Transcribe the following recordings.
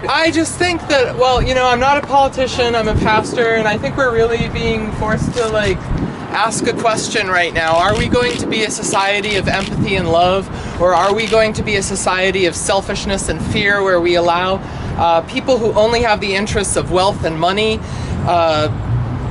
I just think that, well, you know, I'm not a politician, I'm a pastor, and I think we're really being forced to, like, ask a question right now. Are we going to be a society of empathy and love, or are we going to be a society of selfishness and fear, where we allow people who only have the interests of wealth and money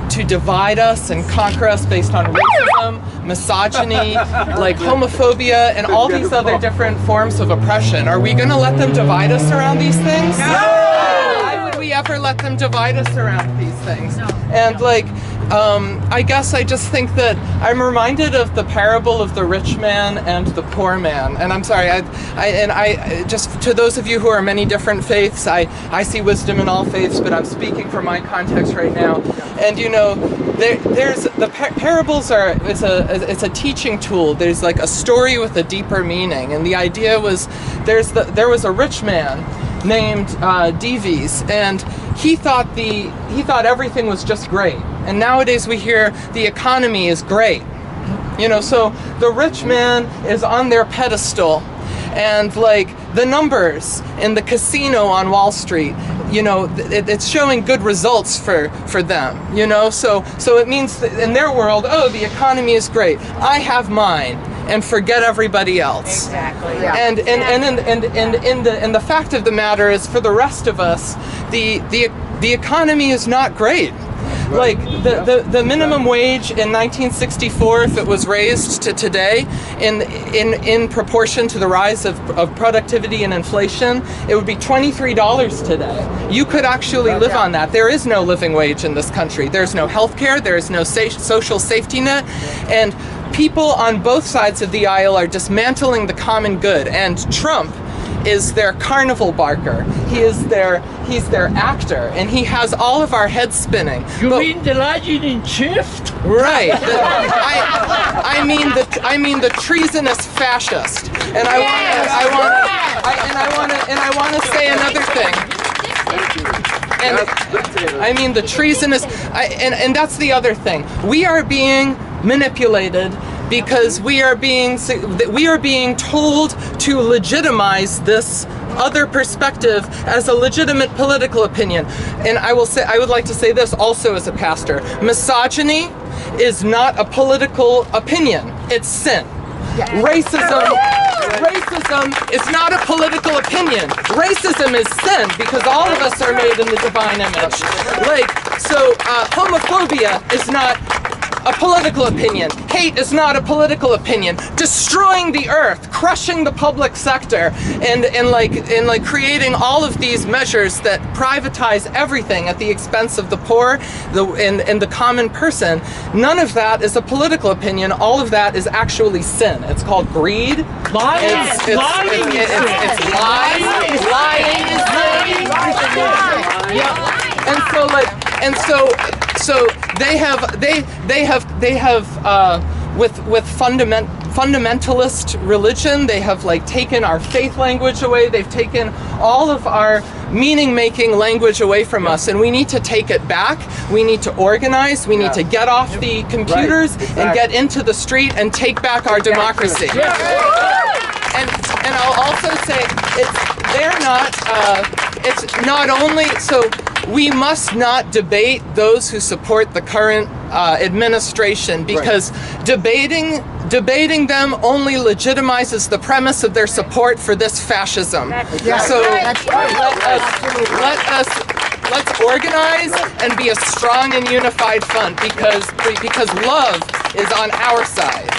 to divide us and conquer us based on racism, misogyny, like homophobia, and all these other different forms of oppression? Are we going to let them divide us around these things? No! Why would we ever let them divide us around these things? No. And like, I guess I just think that I'm reminded of the parable of the rich man and the poor man. And I'm sorry, I just, to those of you who are many different faiths, I see wisdom in all faiths, but I'm speaking from my context right now. And you know, there's the parables are, it's a teaching tool. There's like a story with a deeper meaning. And the idea was, there was a rich man named Divis, and he thought everything was just great. And nowadays we hear the economy is great. You know, so the rich man is on their pedestal, and like the numbers in the casino on Wall Street, you know, it's showing good results for them, you know, so it means that in their world, oh, the economy is great, I have mine, and forget everybody else. Exactly. Yeah. And the fact of the matter is, for the rest of us, the economy is not great. Like the minimum wage in 1964, if it was raised to today, in proportion to the rise of productivity and inflation, it would be $23 today. You could actually live on that. There is no living wage in this country. There's no health care. There is no social safety net. And people on both sides of the aisle are dismantling the common good. And Trump is their carnival barker. He's their actor, and he has all of our heads spinning. You mean the legend in shift? Right. I mean the treasonous fascist. And I want to say another thing. And I mean the treasonous, and that's the other thing. We are being manipulated because we are being told to legitimize this other perspective as a legitimate political opinion. And I would like to say this also as a pastor. Misogyny is not a political opinion, it's sin. Yes. Racism is not a political opinion. Racism is sin, because all of us are made in the divine image. Like, so homophobia is not a political opinion. Hate is not a political opinion. Destroying the earth, crushing the public sector, and like creating all of these measures that privatize everything at the expense of the poor, and the common person. None of that is a political opinion. All of that is actually sin. It's called greed. Lying. It's lies. Lying is sin. Yeah. And so they have with fundamentalist religion, they have like taken our faith language away. They've taken all of our meaning-making language away from us, and we need to take it back. We need to organize. We need to get off the computers and get into the street and take back our democracy. And I'll also say it's not only so. We must not debate those who support the current administration, because debating them only legitimizes the premise of their support for this fascism. So let's organize and be a strong and unified front, because love is on our side.